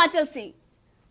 हिमाचल सिंह।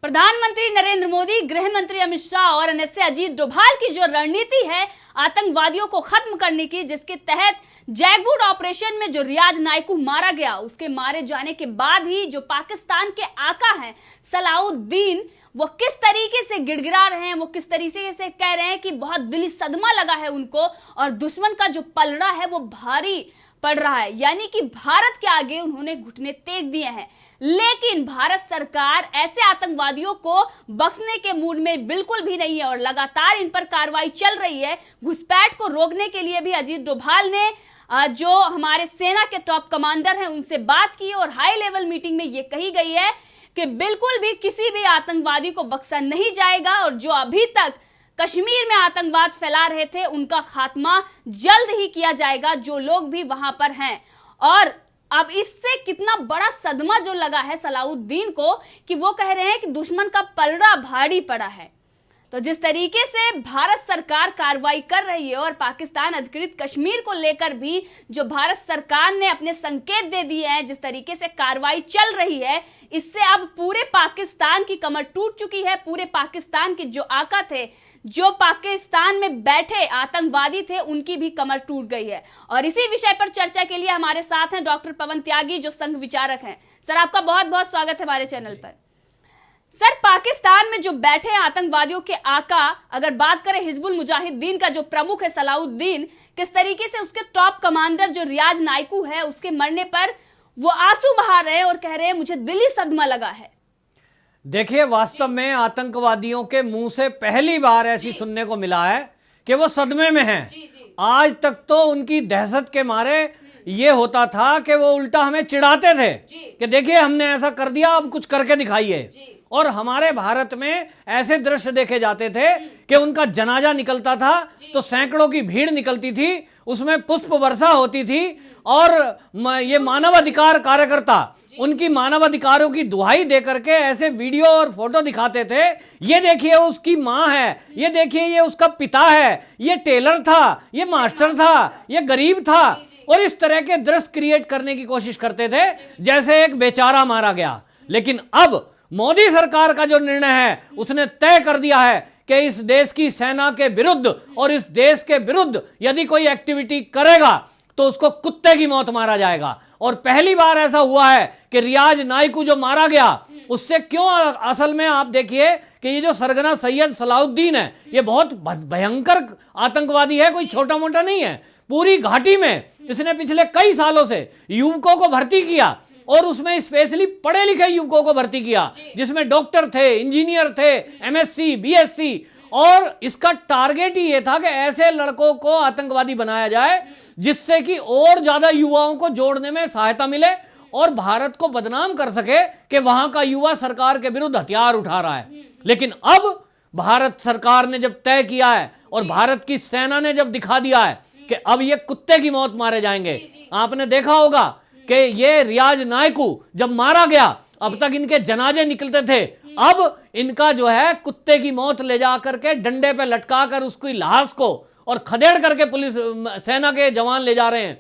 प्रधानमंत्री नरेंद्र मोदी, गृह मंत्री अमित शाह और एनएसए अजीत डोभाल की जो रणनीति है आतंकवादियों को खत्म करने की, जिसके तहत जैगवुड ऑपरेशन में जो रियाज नायकू मारा गया, उसके मारे जाने के बाद ही जो पाकिस्तान के आका हैं सलाउद्दीन, वो किस तरीके से गिड़गिड़ा रहे हैं, वो किस तरीके से कह रहे हैं कि बहुत दिली सदमा लगा है उनको और दुश्मन का जो पलड़ा है वो भारी पड़ रहा है। यानी कि भारत के आगे उन्होंने घुटने टेक दिए हैं। लेकिन भारत सरकार ऐसे आतंकवादियों को बख्शने के मूड में बिल्कुल भी नहीं है और लगातार इन पर कार्रवाई चल रही है। घुसपैठ को रोकने के लिए भी अजीत डोभाल ने जो हमारे सेना के टॉप कमांडर हैं उनसे बात की और हाई लेवल मीटिंग में ये कही गई है कि बिल्कुल भी किसी भी आतंकवादी को बख्शा नहीं जाएगा और जो अभी तक कश्मीर में आतंकवाद फैला रहे थे उनका खात्मा जल्द ही किया जाएगा, जो लोग भी वहां पर हैं। और अब इससे कितना बड़ा सदमा जो लगा है सलाउद्दीन को कि वो कह रहे हैं कि दुश्मन का पलड़ा भारी पड़ा है। तो जिस तरीके से भारत सरकार कार्रवाई कर रही है और पाकिस्तान अधिकृत कश्मीर को लेकर भी जो भारत सरकार ने अपने संकेत दे दिए हैं, जिस तरीके से कार्रवाई चल रही है, इससे अब पूरे पाकिस्तान की कमर टूट चुकी है। पूरे पाकिस्तान के जो आका थे, जो पाकिस्तान में बैठे आतंकवादी थे, उनकी भी कमर टूट गई है। और इसी विषय पर चर्चा के लिए हमारे साथ हैं डॉक्टर पवन त्यागी, जो संघ विचारक हैं। सर, आपका बहुत बहुत स्वागत है हमारे चैनल पर। सर, पाकिस्तान में जो बैठे आतंकवादियों के आका, अगर बात करें हिजबुल मुजाहिदीन का जो प्रमुख है सलाउद्दीन, किस तरीके से उसके टॉप कमांडर जो रियाज नायकू है, उसके मरने पर वो आंसू बहा रहे हैं और कह रहे हैं मुझे दिली सदमा लगा है। देखिए, वास्तव में आतंकवादियों के मुंह से पहली बार ऐसी सुनने को मिला है कि वो सदमे में हैं। आज तक तो उनकी दहशत के मारे ये होता था कि वो उल्टा हमें चिढ़ाते थे कि देखिए हमने ऐसा कर दिया, अब कुछ करके दिखाइए। और हमारे भारत में ऐसे दृश्य देखे जाते थे कि उनका जनाजा निकलता था तो सैकड़ों की भीड़ निकलती थी, उसमें पुष्प वर्षा होती थी और ये मानवाधिकार कार्यकर्ता उनकी मानवाधिकारों की दुहाई दे करके ऐसे वीडियो और फोटो दिखाते थे। ये देखिए उसकी माँ है, ये देखिए ये उसका पिता है, ये टेलर था, ये मास्टर था, ये गरीब था, और इस तरह के दृश्य क्रिएट करने की कोशिश करते थे जैसे एक बेचारा मारा गया। लेकिन अब मोदी सरकार का जो निर्णय है, उसने तय कर दिया है कि इस देश की सेना के विरुद्ध और इस देश के विरुद्ध यदि कोई एक्टिविटी करेगा तो उसको कुत्ते की मौत मारा जाएगा। और पहली बार ऐसा हुआ है कि रियाज नायकू जो मारा गया, उससे क्यों, असल में आप देखिए कि ये जो सरगना सैयद सलाउद्दीन है, ये बहुत भयंकर आतंकवादी है, कोई छोटा मोटा नहीं है। पूरी घाटी में इसने पिछले कई सालों से युवकों को भर्ती किया और उसमें स्पेशली पढ़े लिखे युवकों को भर्ती किया, जिसमें डॉक्टर थे, इंजीनियर थे, एमएससी, बीएससी। और इसका टारगेट ही ये था कि ऐसे लड़कों को आतंकवादी बनाया जाए जिससे कि और ज्यादा युवाओं को जोड़ने में सहायता मिले और भारत को बदनाम कर सके कि वहां का युवा सरकार के विरुद्ध हथियार उठा रहा है। लेकिन अब भारत सरकार ने जब तय किया है और भारत की सेना ने जब दिखा दिया है कि अब ये कुत्ते की मौत मारे जाएंगे। आपने देखा होगा कि ये रियाज नायकू जब मारा गया, अब तक इनके जनाजे निकलते थे, अब इनका जो है कुत्ते की मौत ले जाकर के डंडे पे लटका कर उसकी लाश को और खदेड़ करके पुलिस सेना के जवान ले जा रहे हैं।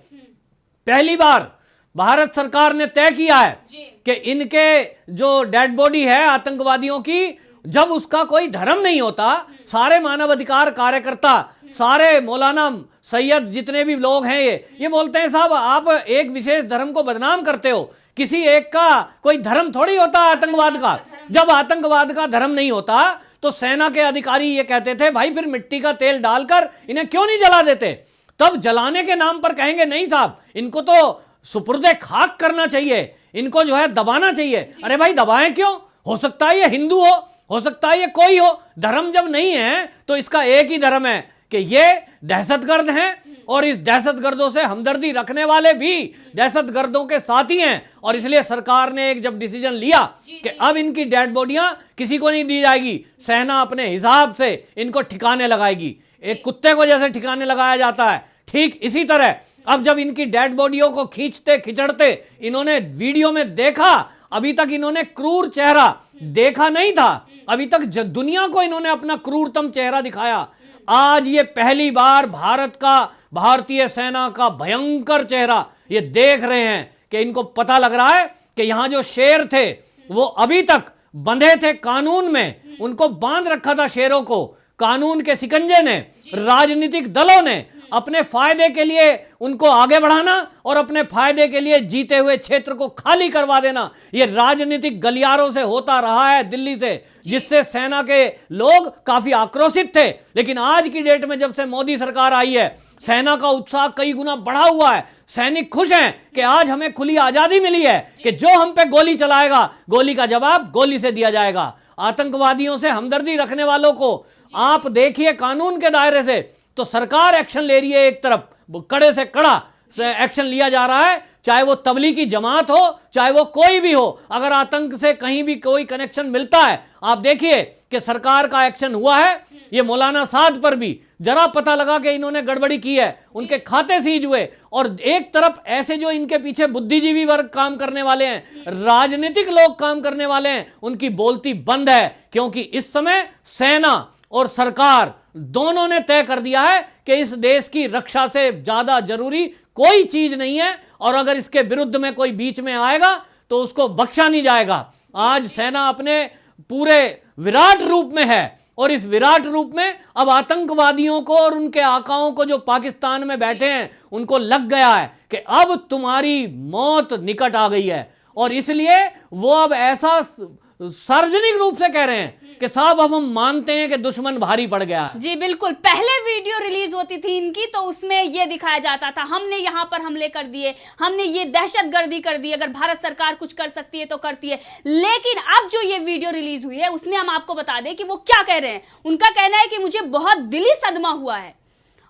पहली बार भारत सरकार ने तय किया है कि इनके जो डेड बॉडी है आतंकवादियों की, जब उसका कोई धर्म नहीं होता, सारे मानवाधिकार कार्यकर्ता, सारे मौलाना सैयद जितने भी लोग हैं, ये बोलते हैं साहब आप एक विशेष धर्म को बदनाम करते हो, किसी एक का कोई धर्म थोड़ी होता आतंकवाद का। जब आतंकवाद का धर्म नहीं होता तो सेना के अधिकारी ये कहते थे भाई फिर मिट्टी का तेल डालकर इन्हें क्यों नहीं जला देते। तब जलाने के नाम पर कहेंगे नहीं साहब, इनको तो सुपुर्दे खाक करना चाहिए, इनको जो है दबाना चाहिए। अरे भाई दबाएं क्यों? हो सकता है ये हिंदू हो सकता है ये कोई हो, धर्म जब नहीं है तो इसका एक ही धर्म है कि ये दहशतगर्द हैं और इस दहशतगर्दों से हमदर्दी रखने वाले भी दहशतगर्दों के साथी हैं। और इसलिए सरकार ने एक जब डिसीजन लिया कि अब इनकी डेड बॉडियां किसी को नहीं दी जाएगी, सेना अपने हिसाब से इनको ठिकाने लगाएगी। एक कुत्ते को जैसे ठिकाने लगाया जाता है, ठीक इसी तरह अब जब इनकी डेड बॉडियों को खींचते खिचड़ते इन्होंने वीडियो में देखा, अभी तक इन्होंने क्रूर चेहरा देखा नहीं था, अभी तक दुनिया को इन्होंने अपना क्रूरतम चेहरा दिखाया। आज ये पहली बार भारत का, भारतीय सेना का भयंकर चेहरा ये देख रहे हैं कि इनको पता लग रहा है कि यहां जो शेर थे वो अभी तक बंधे थे कानून में, उनको बांध रखा था शेरों को कानून के शिकंजे ने, राजनीतिक दलों ने अपने फायदे के लिए उनको आगे बढ़ाना और अपने फायदे के लिए जीते हुए क्षेत्र को खाली करवा देना, ये राजनीतिक गलियारों से होता रहा है दिल्ली से, जिससे सेना के लोग काफी आक्रोशित थे। लेकिन आज की डेट में जब से मोदी सरकार आई है, सेना का उत्साह कई गुना बढ़ा हुआ है। सैनिक खुश हैं कि आज हमें खुली आजादी मिली है कि जो हम पे गोली चलाएगा, गोली का जवाब गोली से दिया जाएगा। आतंकवादियों से हमदर्दी रखने वालों को आप देखिए कानून के दायरे से तो सरकार एक्शन ले रही है, एक तरफ कड़े से कड़ा एक्शन लिया जा रहा है, चाहे वो तबलीगी जमात हो, चाहे वो कोई भी हो। अगर आतंक से कहीं भी कोई कनेक्शन मिलता है, आप देखिए कि सरकार का एक्शन हुआ है। ये मौलाना साद पर भी जरा पता लगा कि इन्होंने गड़बड़ी की है, उनके खाते सीज हुए। और एक तरफ ऐसे जो इनके पीछे बुद्धिजीवी वर्ग काम करने वाले हैं, राजनीतिक लोग काम करने वाले हैं, उनकी बोलती बंद है, क्योंकि इस समय सेना और सरकार दोनों ने तय कर दिया है कि इस देश की रक्षा से ज्यादा जरूरी कोई चीज नहीं है, और अगर इसके विरुद्ध में कोई बीच में आएगा तो उसको बख्शा नहीं जाएगा। आज सेना अपने पूरे विराट रूप में है, और इस विराट रूप में अब आतंकवादियों को और उनके आकाओं को जो पाकिस्तान में बैठे हैं उनको लग गया है कि अब तुम्हारी मौत निकट आ गई है, और इसलिए वो अब ऐसा सार्वजनिक रूप से कह रहे हैं कि साहब अब हम मानते हैं कि दुश्मन भारी पड़ गया है। जी बिल्कुल, पहले वीडियो रिलीज होती थी इनकी तो उसमें यह दिखाया जाता था हमने यहां पर हमले कर दिए, हमने ये दहशतगर्दी कर दी, अगर भारत सरकार कुछ कर सकती है तो करती है। लेकिन अब जो ये वीडियो रिलीज हुई है उसमें हम आपको बता दें कि वो क्या कह रहे हैं। उनका कहना है कि मुझे बहुत दिली सदमा हुआ है।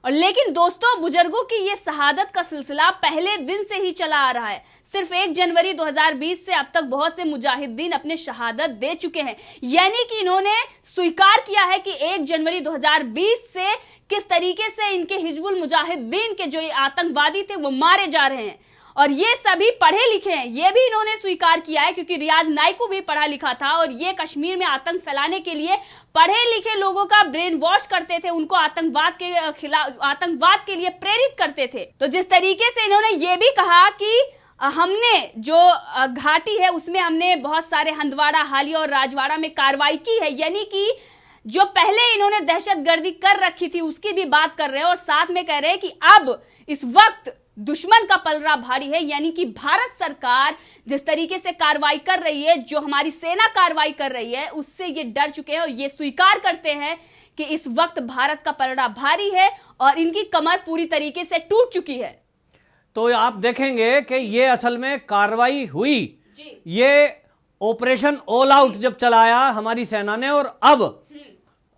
और लेकिन दोस्तों, बुजुर्गों की ये शहादत का सिलसिला पहले दिन से ही चला आ रहा है। सिर्फ 1 जनवरी 2020 से अब तक बहुत से मुजाहिदीन अपने शहादत दे चुके हैं, यानी कि इन्होंने स्वीकार किया है कि 1 जनवरी 2020 से किस तरीके से इनके हिजबुल मुजाहिदीन के जो ये आतंकवादी थे वो मारे जा रहे हैं। और ये सभी पढ़े लिखे हैं, ये भी इन्होंने स्वीकार किया है, क्योंकि रियाज नाइकू भी पढ़ा लिखा था और ये कश्मीर में आतंक फैलाने के लिए पढ़े लिखे लोगों का ब्रेन वॉश करते थे, उनको आतंकवाद के खिलाफ, आतंकवाद के लिए प्रेरित करते थे। तो जिस तरीके से इन्होंने ये भी कहा कि हमने जो घाटी है उसमें हमने बहुत सारे हंदवाड़ा, हालिया और राजवाड़ा में कार्रवाई की है, यानी कि जो पहले इन्होंने दहशतगर्दी कर रखी थी उसकी भी बात कर रहे हैं। और साथ में कह रहे हैं कि अब इस वक्त दुश्मन का पलड़ा भारी है, यानी कि भारत सरकार जिस तरीके से कार्रवाई कर रही है, जो हमारी सेना कार्रवाई कर रही है, उससे ये डर चुके हैं और ये स्वीकार करते हैं कि इस वक्त भारत का पलड़ा भारी है और इनकी कमर पूरी तरीके से टूट चुकी है। तो आप देखेंगे कि ये असल में कार्रवाई हुई, ये ऑपरेशन ऑल आउट जब चलाया हमारी सेना ने, और अब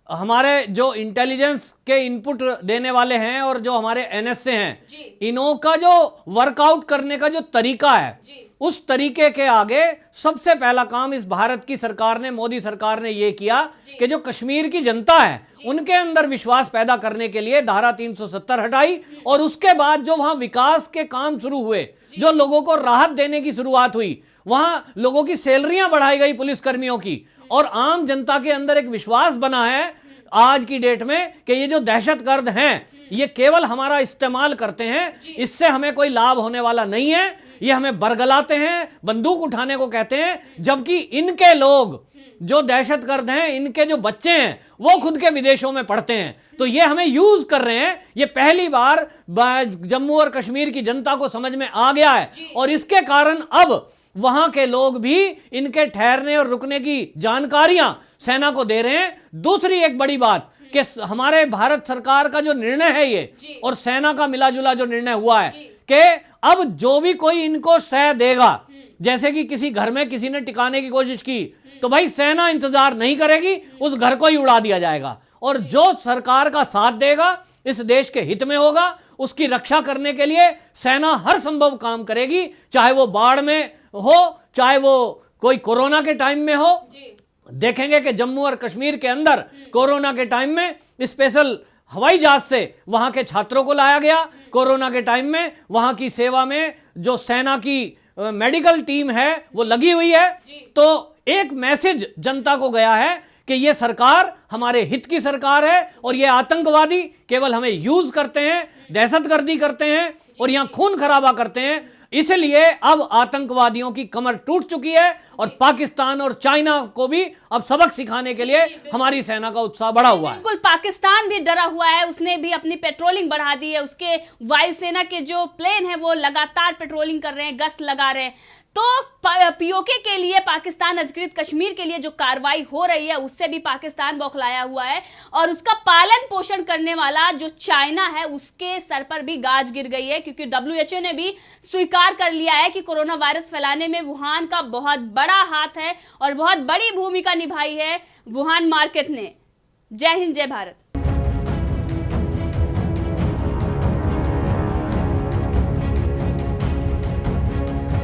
हमारे जो इंटेलिजेंस के इनपुट देने वाले हैं और जो हमारे एनएसए हैं, इनों का जो वर्कआउट करने का जो तरीका है, उस तरीके के आगे सबसे पहला काम इस भारत की सरकार ने, मोदी सरकार ने ये किया कि जो कश्मीर की जनता है उनके अंदर विश्वास पैदा करने के लिए धारा 370 हटाई, और उसके बाद जो वहां विकास के काम शुरू हुए, जो लोगों को राहत देने की शुरुआत हुई, वहां लोगों की सैलरियां बढ़ाई गई पुलिस कर्मियों की, और आम जनता के अंदर एक विश्वास बना है आज की डेट में कि ये जो दहशतगर्द हैं ये केवल हमारा इस्तेमाल करते हैं, इससे हमें कोई लाभ होने वाला नहीं है, ये हमें बरगलाते हैं, बंदूक उठाने को कहते हैं, जबकि इनके लोग जो दहशतगर्द हैं, इनके जो बच्चे हैं वो खुद के विदेशों में पढ़ते हैं, तो ये हमें यूज कर रहे हैं। ये पहली बार जम्मू और कश्मीर की जनता को समझ में आ गया है, और इसके कारण अब वहां के लोग भी इनके ठहरने और रुकने की जानकारियां सेना को दे रहे हैं। दूसरी एक बड़ी बात कि हमारे भारत सरकार का जो निर्णय है ये, और सेना का मिलाजुला जो निर्णय हुआ है कि अब जो भी कोई इनको सह देगा, जैसे कि किसी घर में किसी ने टिकाने की कोशिश की, तो भाई सेना इंतजार नहीं करेगी, उस घर को ही उड़ा दिया जाएगा, और जो सरकार का साथ देगा, इस देश के हित में होगा, उसकी रक्षा करने के लिए सेना हर संभव काम करेगी, चाहे वो बाढ़ में हो, चाहे वो कोई कोरोना के टाइम में हो। देखेंगे कि जम्मू और कश्मीर के अंदर कोरोना के टाइम में स्पेशल हवाई जहाज से वहां के छात्रों को लाया गया, कोरोना के टाइम में वहां की सेवा में जो सेना की मेडिकल टीम है वो लगी हुई है। तो एक मैसेज जनता को गया है कि ये सरकार हमारे हित की सरकार है, और ये आतंकवादी केवल हमें यूज करते हैं, दहशतगर्दी करते हैं और यहां खून खराबा करते हैं। इसलिए अब आतंकवादियों की कमर टूट चुकी है और पाकिस्तान और चाइना को भी अब सबक सिखाने के लिए हमारी सेना का उत्साह बढ़ा हुआ है। बिल्कुल, पाकिस्तान भी डरा हुआ है, उसने भी अपनी पेट्रोलिंग बढ़ा दी है। उसके वायुसेना के जो प्लेन है वो लगातार पेट्रोलिंग कर रहे हैं, गश्त लगा रहे हैं। तो पीओके के लिए, पाकिस्तान अधिकृत कश्मीर के लिए जो कार्रवाई हो रही है उससे भी पाकिस्तान बौखलाया हुआ है और उसका पालन पोषण करने वाला जो चाइना है उसके सर पर भी गाज गिर गई है, क्योंकि WHO ने भी स्वीकार कर लिया है कि कोरोना वायरस फैलाने में वुहान का बहुत बड़ा हाथ है और बहुत बड़ी भूमिका निभाई है वुहान मार्केट ने। जय हिंद, जय भारत।